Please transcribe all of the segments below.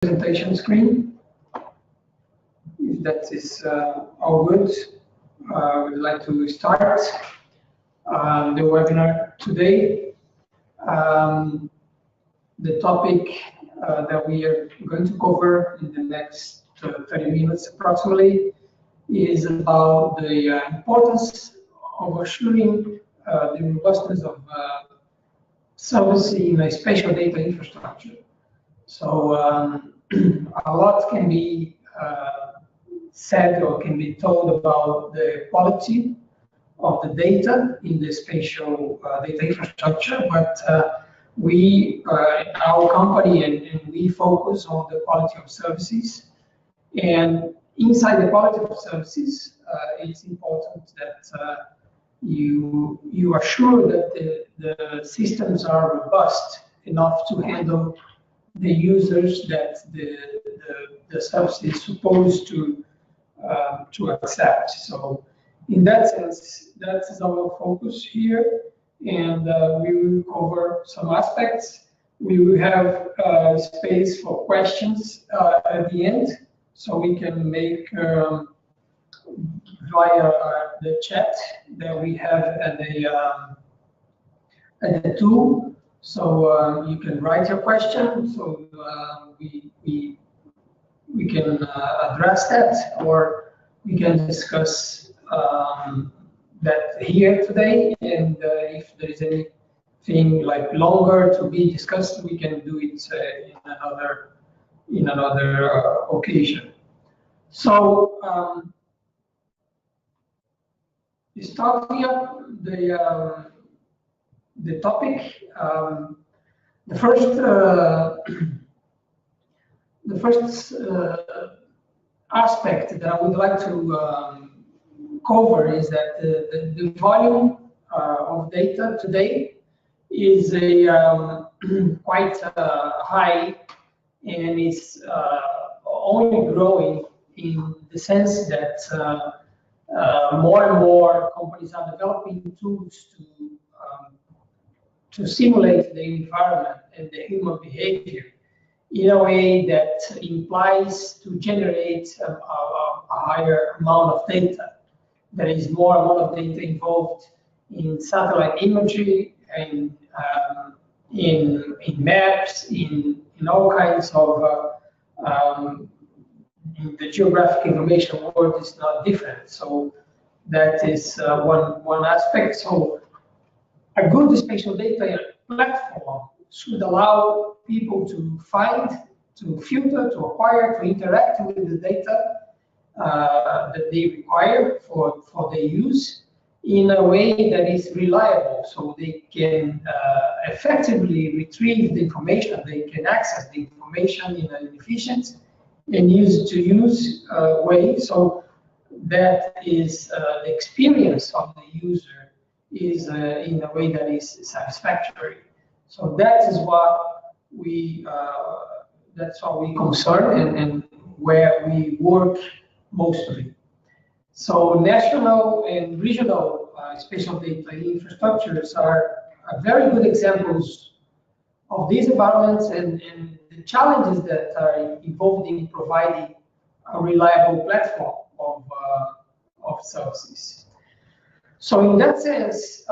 presentation screen. If that is all good, I would like to start the webinar today. The topic that we are going to cover in the next 30 minutes approximately is about the importance of assuring the robustness of service in a spatial data infrastructure. So a lot can be said or can be told about the quality of the data in the spatial data infrastructure, but our company and we focus on the quality of services. And inside the quality of services, it's important that you are sure that the systems are robust enough to handle the users that the service is supposed to accept. So in that sense, that is our focus here, and we will cover some aspects. We will have space for questions at the end, so we can make via the chat that we have at the tool. So you can write your question, so we can address that, or we can discuss that here today. And if there is anything like longer to be discussed, we can do it in another occasion. So starting up the topic, the first aspect that I would like to cover is that the volume of data today is quite high, and it's only growing in the sense that more and more companies are developing tools to simulate the environment and the human behavior in a way that implies to generate a higher amount of data. There is more amount of data involved in satellite imagery and in maps, in all kinds of the geographic information world is not different. So that is one aspect. So a good spatial data platform should allow people to find, to filter, to acquire, to interact with the data that they require for their use in a way that is reliable, so they can effectively retrieve the information, they can access the information in an efficient and easy-to-use way, so that is the experience of the user is in a way that is satisfactory. So that is what that's what we concern and where we work mostly. So national and regional spatial data infrastructures are very good examples of these environments and the challenges that are involved in providing a reliable platform of services. So in that sense,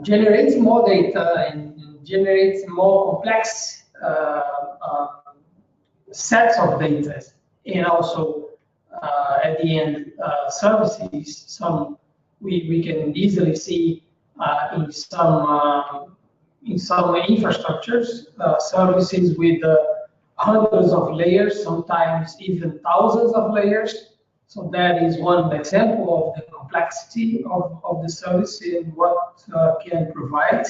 generating more data and generating more complex sets of data, and also at the end services. Some we can easily see in some infrastructures services with hundreds of layers, sometimes even thousands of layers. So that is one example of the complexity of the service and what can provide.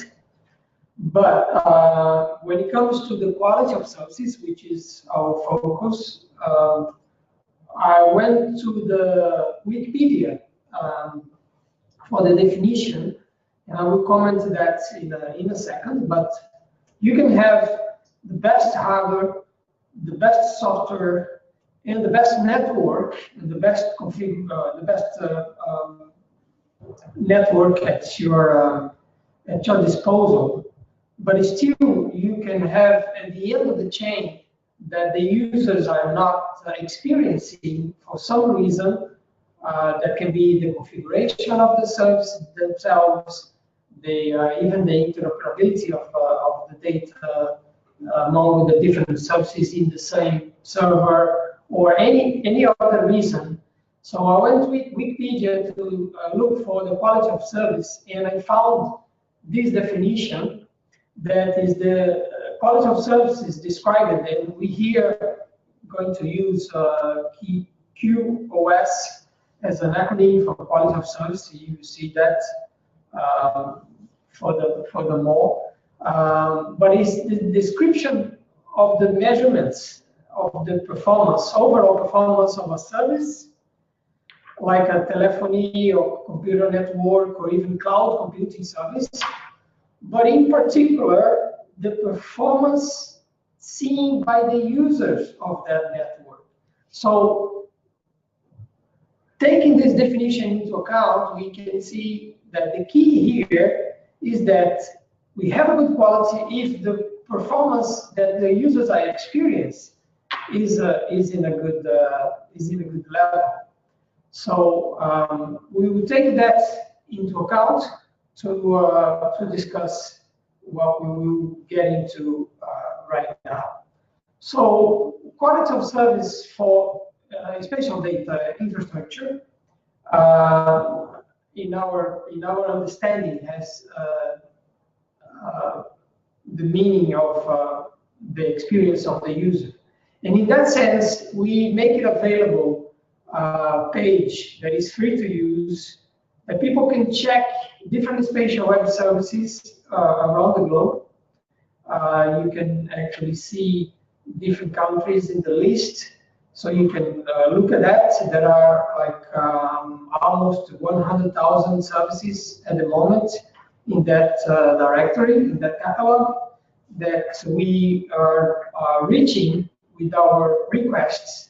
But when it comes to the quality of services, which is our focus, I went to the Wikipedia for the definition, and I will comment that in a second. But you can have the best hardware, the best software, and the best network, and the best network at your disposal. But still, you can have at the end of the chain that the users are not experiencing for some reason. That can be the configuration of the services themselves, even the interoperability of the data among the different services in the same server, or any other reason. So I went with Wikipedia to look for the quality of service, and I found this definition, that is the quality of service is described, and we here going to use QoS as an acronym for quality of service. You see that for the more, but it's the description of the measurements of the performance, overall performance of a service, like a telephony or computer network or even cloud computing service, but in particular, the performance seen by the users of that network. So, taking this definition into account, we can see that the key here is that we have a good quality if the performance that the users are experiencing is in a good level. So we will take that into account to discuss what we will get into right now. So quality of service for spatial data infrastructure, in our understanding, has the meaning of the experience of the user, and in that sense, we make it available page that is free to use, that people can check different spatial web services around the globe. You can actually see different countries in the list, so you can look at that. There are like almost 100,000 services at the moment in that directory, in that catalog, that we are reaching with our requests.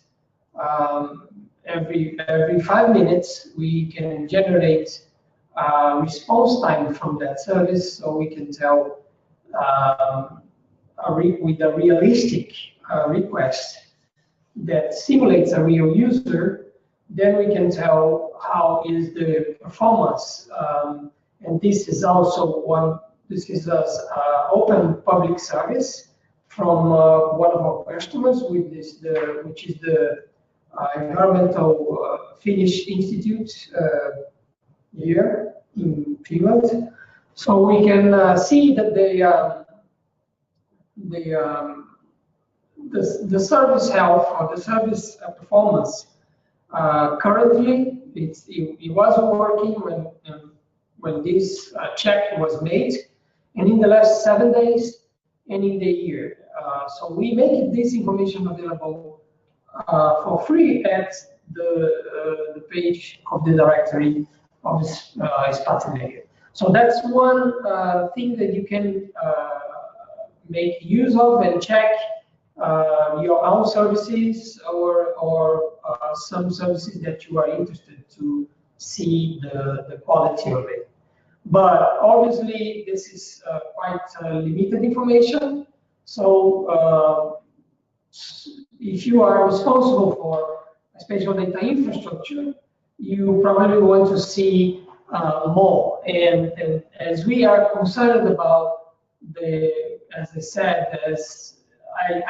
Every 5 minutes, we can generate response time from that service, so we can tell with a realistic request that simulates a real user. Then we can tell how is the performance, and this is also one. This is an open public service from one of our customers, which is the Environmental Finnish Institute here in Finland. So we can see that the service health or the service performance currently it was working when this check was made, and in the last 7 days and in the year. So we make this information available for free at the page of the directory of Spatineo. So that's one thing that you can make use of and check your own services or some services that you are interested to see the quality of it. But obviously, this is quite limited information. So if you are responsible for spatial data infrastructure, you probably want to see more. And as we are concerned about as I said, as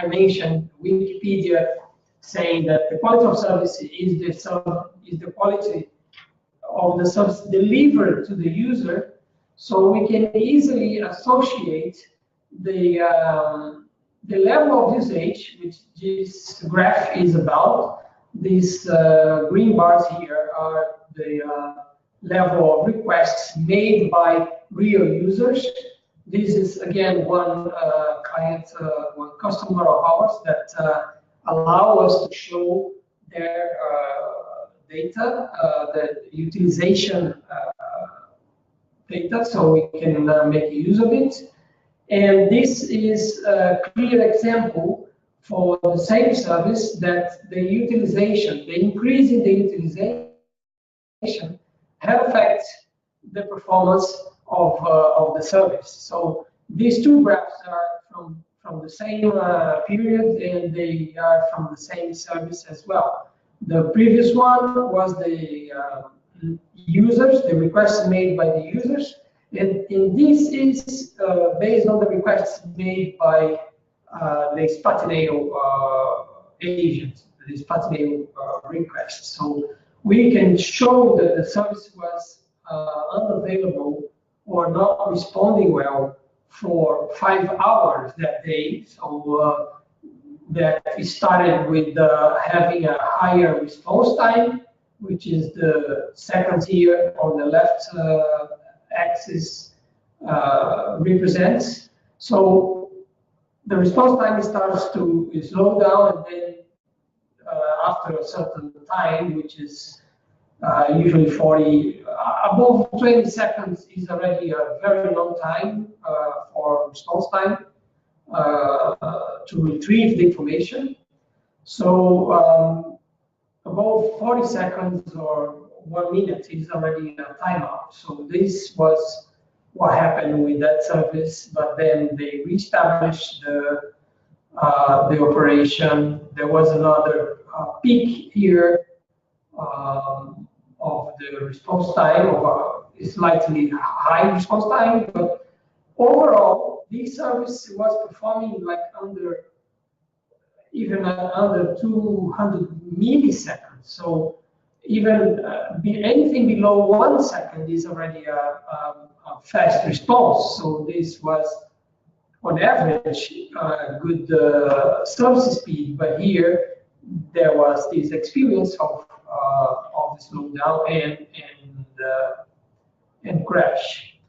I mentioned, Wikipedia saying that the quality of service is the quality of the service delivered to the user, so we can easily associate the level of usage, which this graph is about. These green bars here are the level of requests made by real users. This is again one client, one customer of ours that allow us to show their data, the utilization data, so we can make use of it. And this is a clear example for the same service that the utilization, the increase in the utilization, had affected the performance of the service. So these two graphs are from the same period, and they are from the same service as well. The previous one was the users, the requests made by the users, and this is based on the requests made by the Spatineo agent, the Spatineo request. So we can show that the service was unavailable or not responding well for 5 hours that day. So that we started with having a higher response time, which is the seconds here on the left axis represents. So the response time starts to slow down, and then after a certain time, which is usually 40, above 20 seconds is already a very long time for response time to retrieve the information. So above 40 seconds or 1 minute is already a timeout. So this was what happened with that service, but then they reestablished the operation. There was another peak here of the response time, of a slightly high response time, but overall, this service was performing like even under 200 milliseconds. So even anything below 1 second is already a fast response. So this was, on average, good service speed. But here there was this experience of the slowdown and crash.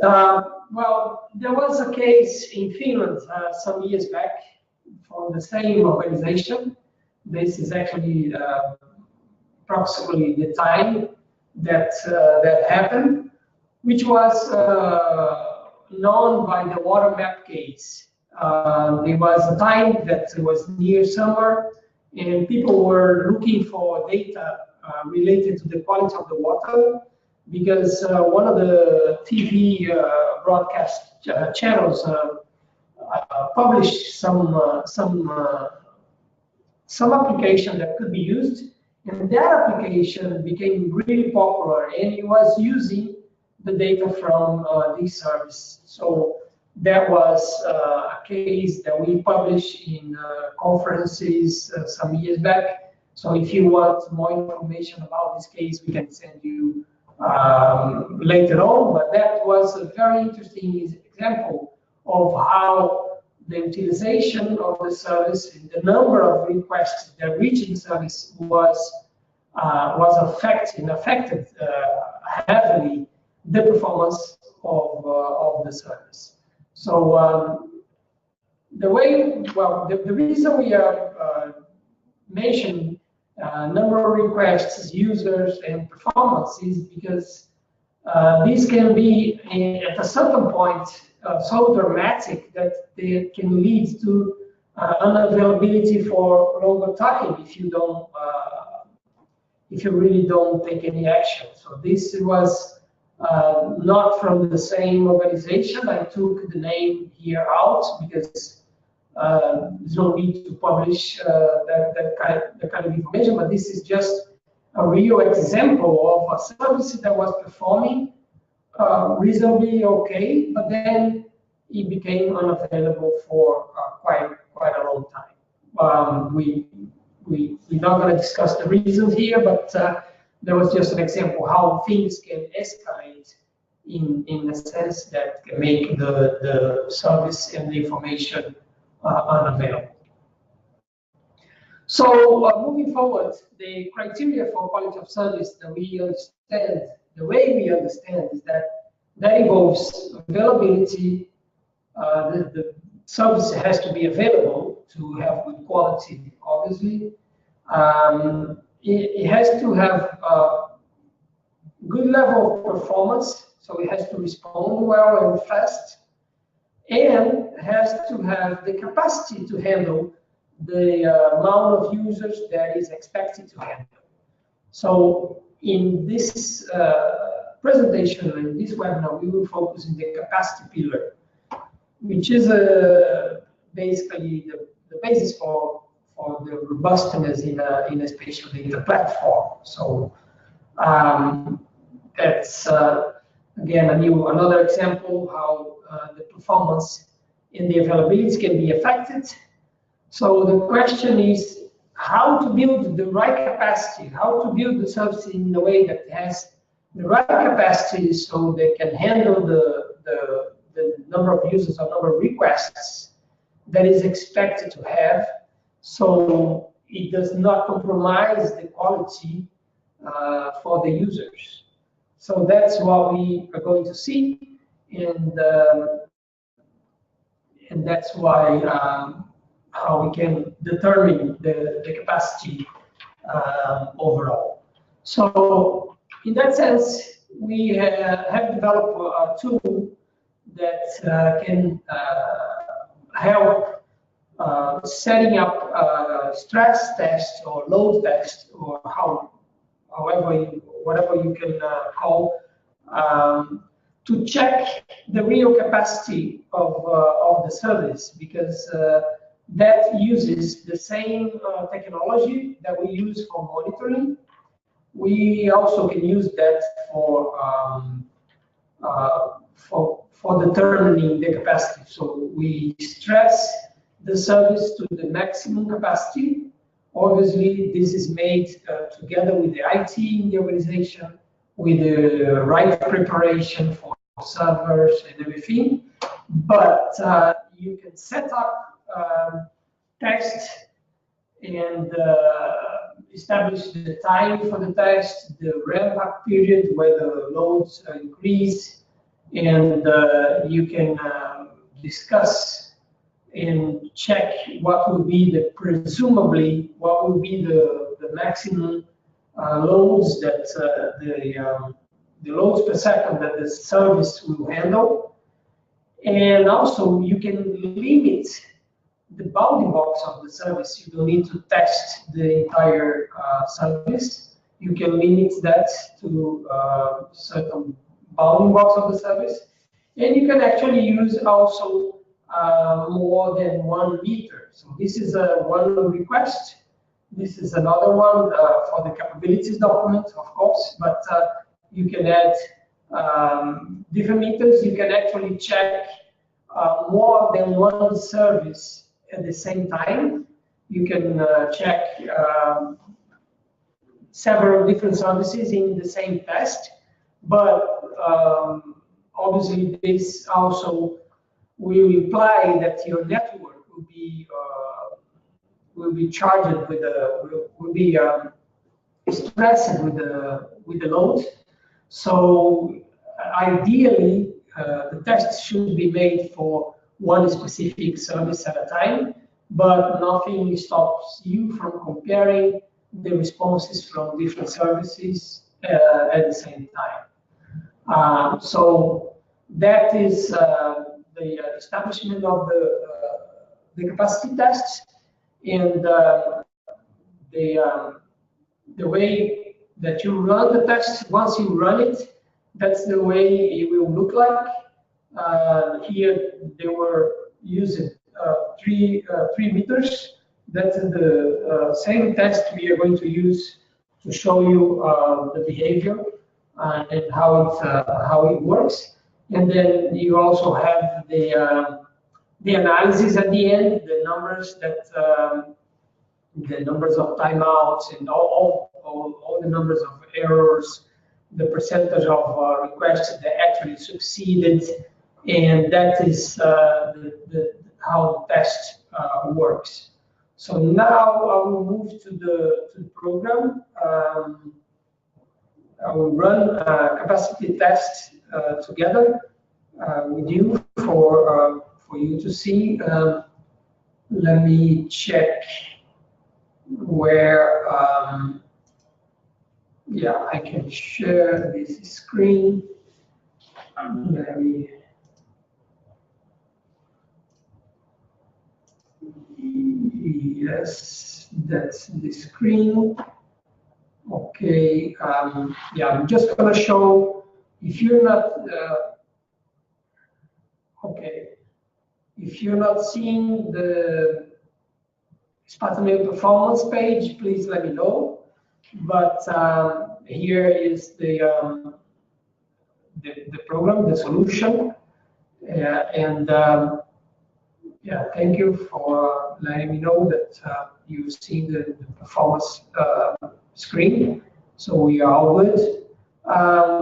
Well, there was a case in Finland some years back from the same organization. This is actually approximately the time that that happened, which was known by the water map case. There was a time that was near summer, and people were looking for data related to the quality of the water, because one of the TV broadcast channels published some application that could be used, and that application became really popular, and it was using the data from this service. So that was a case that we published in conferences some years back. So if you want more information about this case, we can send you later on. But that was a very interesting example of how the utilization of the service and the number of requests that reached the service was affected heavily the performance of the service. So the reason we are mentioning number of requests, users, and performance is because this can be at a certain point so dramatic that they can lead to unavailability for longer time if you don't, if you really don't take any action. So this was not from the same organization. I took the name here out because there's no need to publish that kind of information, but this is just a real example of a service that was performing reasonably okay, but then it became unavailable for quite a long time. We're not going to discuss the reasons here, but there was just an example how things can escalate in a sense that can make the service and the information unavailable. So moving forward, the criteria for quality of service that we understand, the way we understand is that involves availability. The service has to be available to have good quality, obviously. It has to have a good level of performance, so it has to respond well and fast, and has to have the capacity to handle the amount of users that is expected to handle. So in this presentation, in this webinar, we will focus on the capacity pillar. which is basically the basis for the robustness in a spatial data platform. So that's again another example how the performance and the availability can be affected. So the question is how to build the right capacity, how to build the service in a way that has the right capacity so they can handle the number of users or number of requests that is expected to have, so it does not compromise the quality for the users. So that's what we are going to see, and that's why how we can determine the capacity overall. So in that sense, we have developed a tool that can help setting up stress tests or load tests, or whatever you can call, to check the real capacity of the service, because that uses the same technology that we use for monitoring. We also can use that for determining the capacity. So we stress the service to the maximum capacity. Obviously, this is made together with the IT in the organization, with the right preparation for servers and everything. But you can set up test and establish the time for the test, the ramp-up period where the loads increase, and you can discuss and check what will be presumably what will be the maximum loads that the loads per second that the service will handle. And also you can limit the bounding box of the service. You don't need to test the entire service. You can limit that to certain bounding box of the service. And you can actually use also more than 1 meter. So this is one request. This is another one for the capabilities document, of course, but you can add different meters. You can actually check more than 1 service at the same time. You can check several different services in the same test, but obviously this also will imply that your network will be charged with will be stressed with the load. So ideally, the test should be made for 1 specific service at a time, but nothing stops you from comparing the responses from different services at the same time. So that is the establishment of the capacity tests, and the way that you run the test. Once you run it, that's the way it will look like. Here they were using 3 meters. That's the same test we are going to use to show you the behavior and how it works. And then you also have the analysis at the end, the numbers of timeouts and all the numbers of errors, the percentage of requests that actually succeeded, and that is how the test works. So now I will move to the program. I will run a capacity test together with you for you to see. Let me check where yeah, I can share this screen. Yes, that's the screen. Okay, yeah, I'm just gonna show, if you're not, okay. If you're not seeing the Spatineo performance page, please let me know. But here is the program, the solution, yeah, thank you for letting me know that you've seen the performance screen. So we are all good.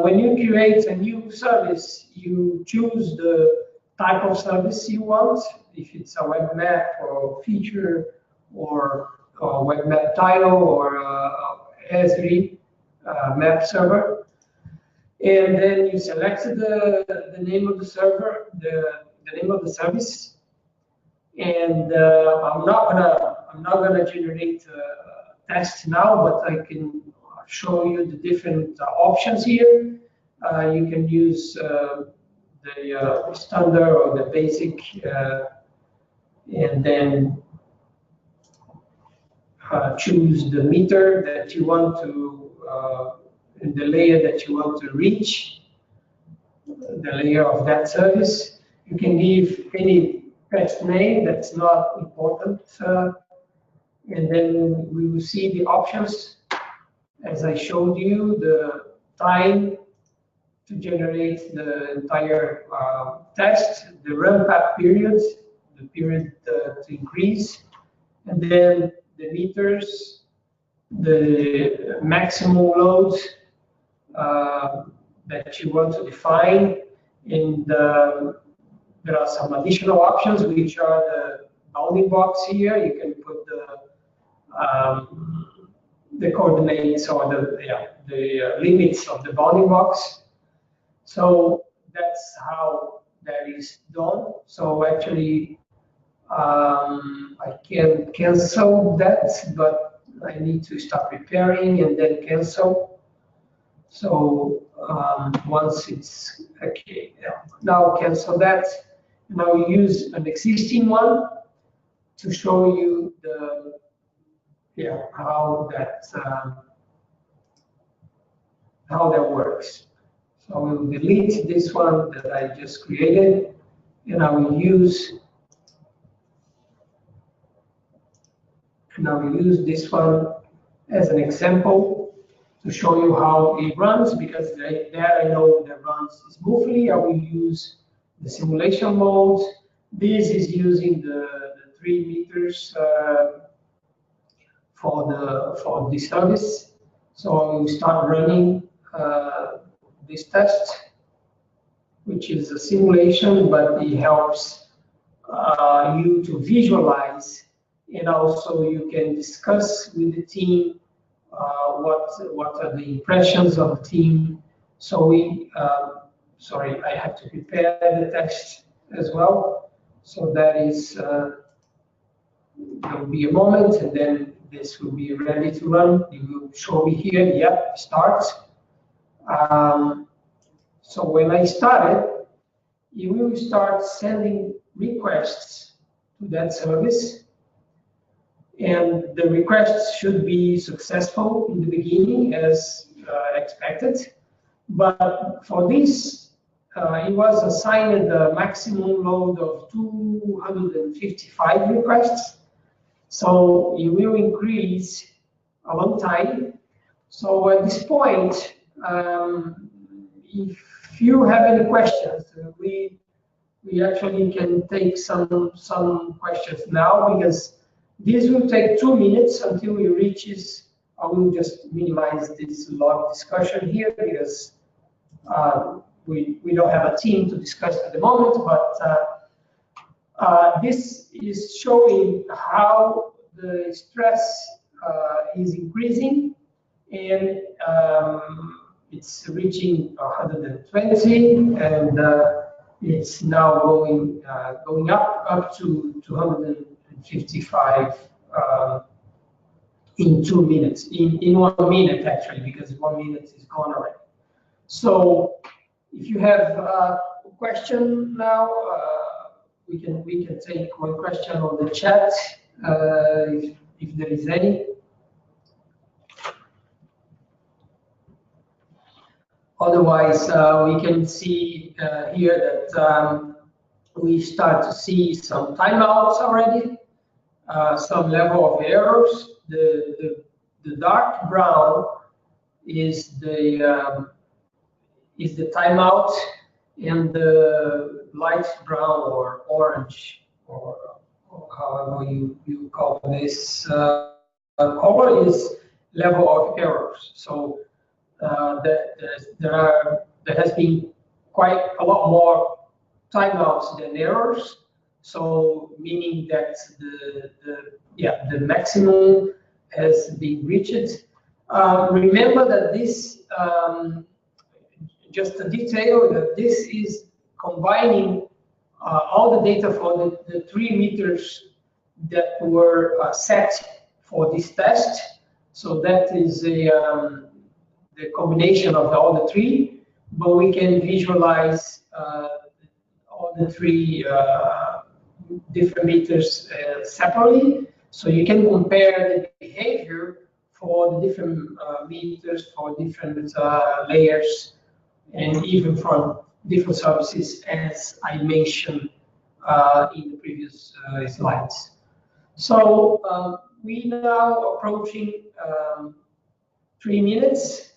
When you create a new service, you choose the type of service you want, if it's a web map or feature or web map title or SDI map server. And then you select the name of the server, the name of the service. And I'm not gonna generate a test now, but I can show you the different options here. You can use the standard or the basic, and then choose the meter that you want to, and the layer that you want to reach, the layer of that service. You can give any text name, that's not important. And then we will see the options. As I showed you, the time to generate the entire text, the ramp-up period, the period to increase, and then the meters, the maximum load that you want to define, and there are some additional options, which are the bounding box here. You can put the coordinates or the limits of the bounding box. So that's how that is done. So actually, I can cancel that, but I need to start preparing and then cancel. So once it's okay, now cancel that. Now use an existing one to show you the how that works. So I will delete this one that I just created, and I will use this one as an example to show you how it runs, because there I know that runs smoothly. I will use the simulation mode. This is using the 3 meters for this service. So I will start running this test, which is a simulation, but it helps you to visualize, and also you can discuss with the team what are the impressions of the team. So sorry, I have to prepare the text as well. So that is, there will be a moment, and then this will be ready to run. You will show me here, yeah, start. So when I started, you will start sending requests to that service, and the requests should be successful in the beginning as expected. But for this, it was assigned a maximum load of 255 requests. So it will increase a long time. So at this point, if you have any questions, we actually can take some questions now, because this will take 2 minutes until it reaches. I will just minimize this long discussion here, because we don't have a team to discuss at the moment, but this is showing how the stress is increasing, and it's reaching 120, and it's now going up to 255 in 2 minutes, in 1 minute actually, because 1 minute is gone already. So if you have a question now, we can take one question on the chat, if there is any. Otherwise, we can see here that we start to see some timeouts already, some level of errors. The dark brown is the timeout, and the light brown or orange, or however you call this color, is level of errors. So there has been quite a lot more timeouts than errors. So meaning that the maximum has been reached. Remember that this, just a detail, that this is combining all the data for the 3 meters that were set for this test. So that is the combination of all the 3, but we can visualize all the 3 different meters separately. So you can compare the behavior for the different meters, for different layers, and even for different services, as I mentioned in the previous slides. So we now approaching 3 minutes.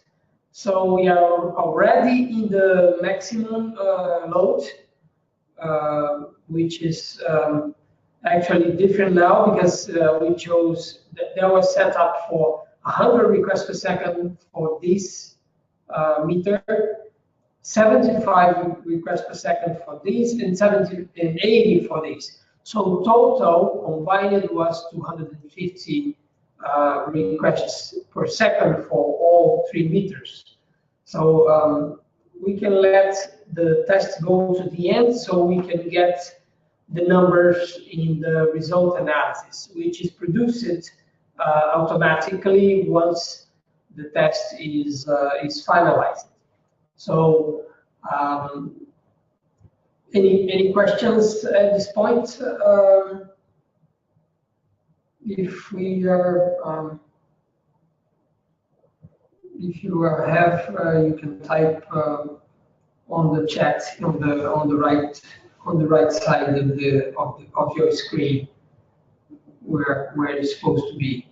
So we are already in the maximum load, which is actually different now, because we chose that was set up for 100 requests per second for this meter, 75 requests per second for this, and 70 and 80 for this. So total combined was 250 requests per second for all 3 meters. So we can let the test go to the end, so we can get the numbers in the result analysis, which is produced automatically once the test is finalized. So any questions at this point? If we are, if you have, you can type on the chat on the right side of your screen, where it's supposed to be.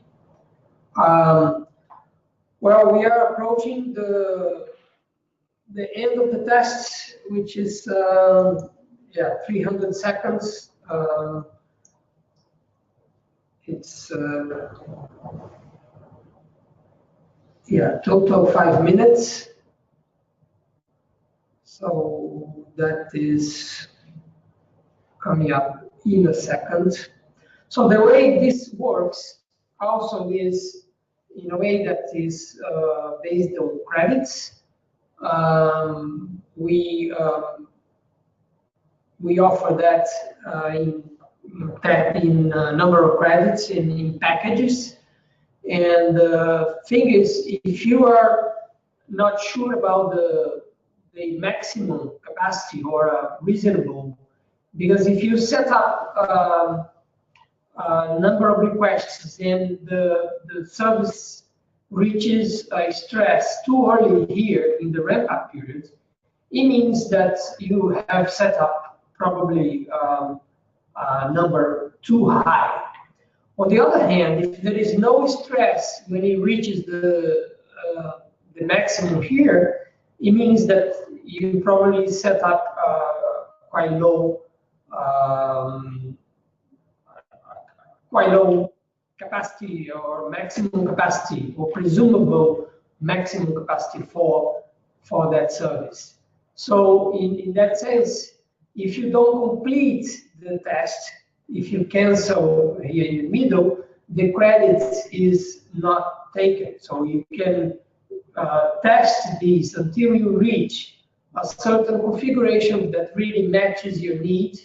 Well, we are approaching the end of the test, which is 300 seconds. It's total 5 minutes. So that is coming up in a second. So the way this works also is in a way that is based on credits. We offer that in number of credits in packages. And the thing is, if you are not sure about the maximum capacity or reasonable, because if you set up a number of requests and the service reaches stress too early here in the ramp-up period, it means that you have set up probably a number too high. On the other hand, if there is no stress when it reaches the maximum here, it means that you probably set up quite low capacity or maximum capacity or presumable maximum capacity for that service. So in that sense, if you don't complete the test, if you cancel here in the middle, the credit is not taken. So you can test these until you reach a certain configuration that really matches your need,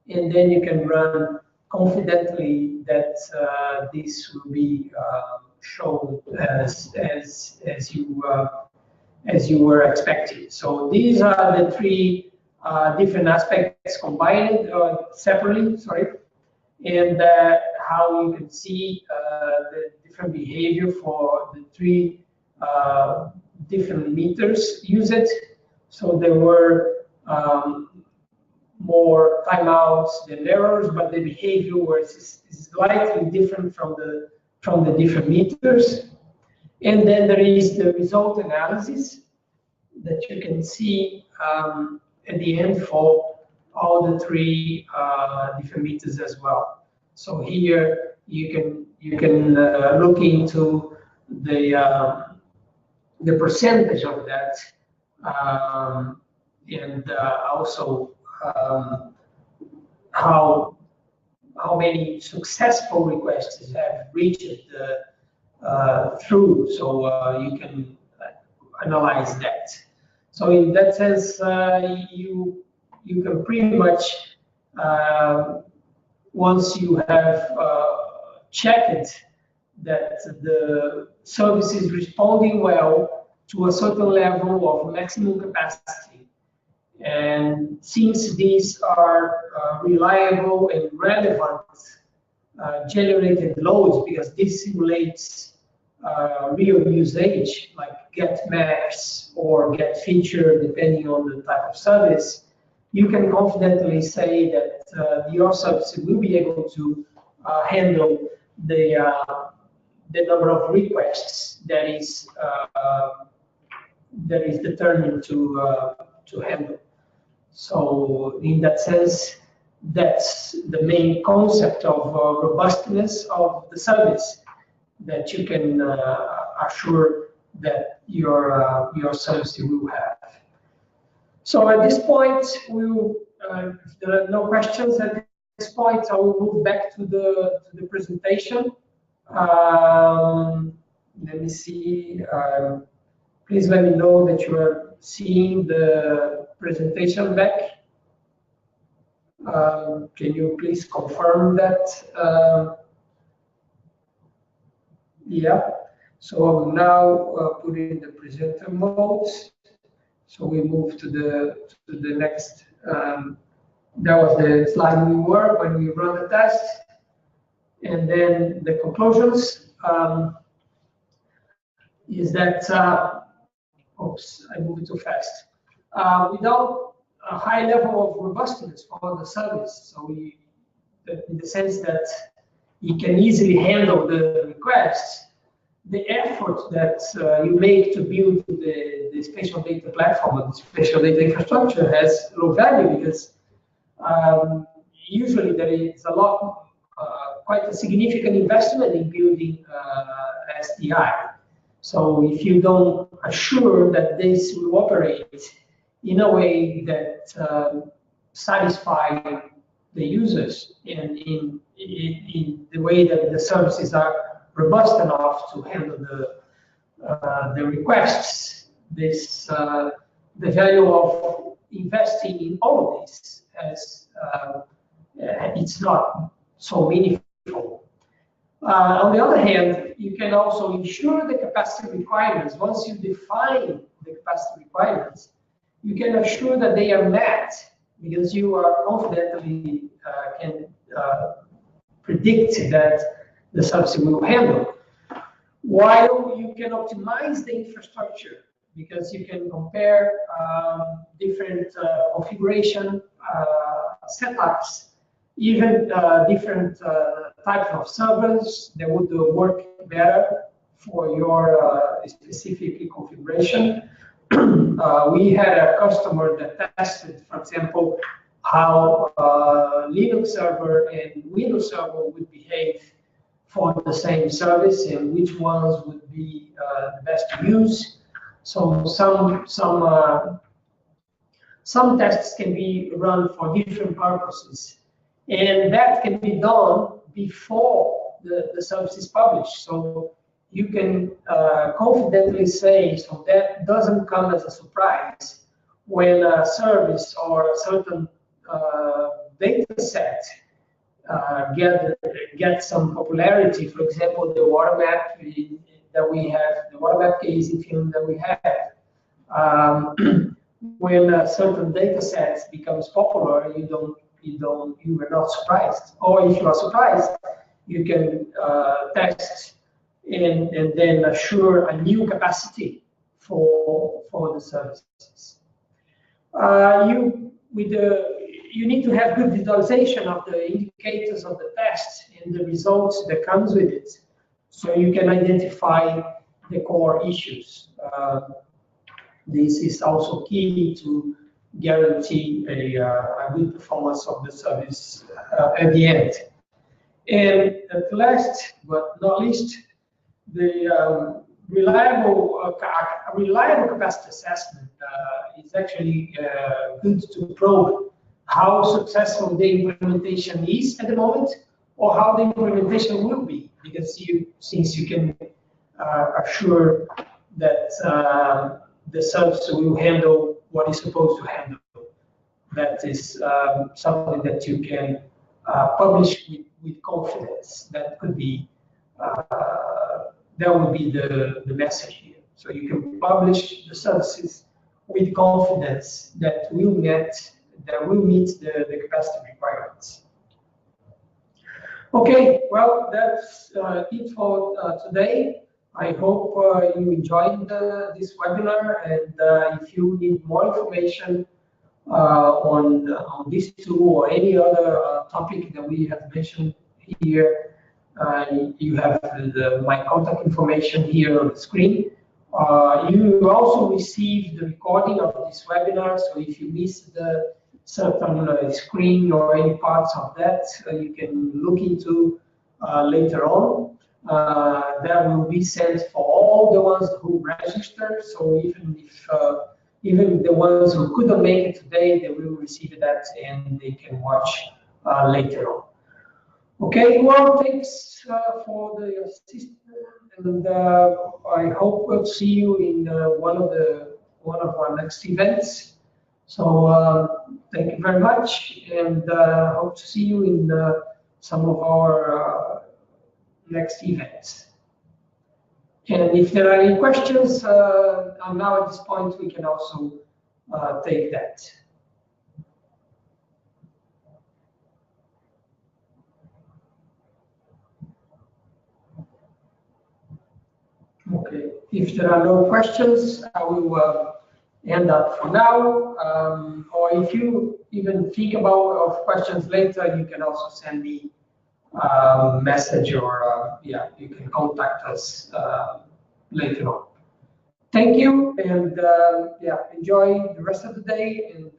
and then you can run confidently that this will be shown as you were expecting. So these are the 3 different aspects combined separately. Sorry. And how you can see the different behavior for the 3 different meters used. So there were more timeouts than errors, but the behavior is slightly different from the different meters. And then there is the result analysis that you can see at the end for all the three different meters as well. So here you can look into the percentage of that, and also how many successful requests have reached through. So you can analyze that. So in that sense, you can pretty much, once you have checked that the service is responding well to a certain level of maximum capacity, and since these are reliable and relevant generated loads, because this simulates real usage, like get max or get feature, depending on the type of service, you can confidently say that your service will be able to handle the number of requests that is determined to handle. So in that sense, that's the main concept of robustness of the service, that you can assure that your service will have. So at this point, if there are no questions at this point, I will move back to the presentation. Let me see. Please let me know that you are seeing the presentation back. Can you please confirm that? Yeah. So I will now put in the presenter mode. So we move to the next. That was the slide we were when we run the test, and then the conclusions is that. Oops, I moved too fast. Without a high level of robustness for the service, so in the sense that you can easily handle the requests, the effort that you make to build the spatial data platform and the spatial data infrastructure has low value, because usually there is quite a significant investment in building SDI. So if you don't assure that this will operate in a way that satisfies the users, and in the way that the services are robust enough to handle the requests, the value of investing in all of this it's not so meaningful. On the other hand, you can also ensure the capacity requirements. Once you define the capacity requirements, you can assure that they are met, because you are confidently can predict that the service will handle. While you can optimize the infrastructure, because you can compare different configuration setups, even different types of servers that would work better for your specific configuration. We had a customer that tested, for example, how Linux server and Windows server would behave for the same service, and which ones would be the best to use. So some tests can be run for different purposes, and that can be done before the service is published. So you can confidently say, so that doesn't come as a surprise when a service or a certain data set get some popularity. For example, the water map that we have, the water map case in Finland that we have. When a certain data set becomes popular, you are not surprised. Or if you are surprised, you can test and then assure a new capacity for the services. you need to have good visualization of the indicators of the test and the results that comes with it, so you can identify the core issues. This is also key to guarantee a good performance of the service at the end. And at last but not least, the reliable capacity assessment is actually good to probe how successful the implementation is at the moment, or how the implementation will be, because since you can assure that the service will handle what it's supposed to handle. That is something that you can publish with confidence. That could be that would be the message here. So you can publish the services with confidence that will meet the capacity requirements. Okay, well, that's it for today. I hope you enjoyed this webinar, and if you need more information on this tool or any other topic that we have mentioned here, you have my contact information here on the screen. You will also receive the recording of this webinar, so if you miss the certain screen or any parts of that, you can look into later on. That will be sent for all the ones who register. So even the ones who couldn't make it today, they will receive that and they can watch later on. Okay, well, thanks for the assistance, and I hope we'll see you in one of our next events. So thank you very much, and hope to see you in some of our next events. And if there are any questions, now at this point we can also take that. Okay, if there are no questions, I will end up for now. Or if you even think of questions later, you can also send me a message, or yeah, you can contact us later on. Thank you, and yeah, enjoy the rest of the day, and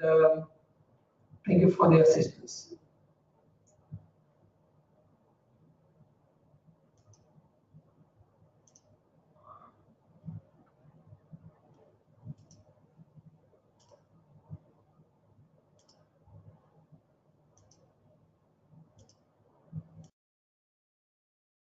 thank you for the assistance.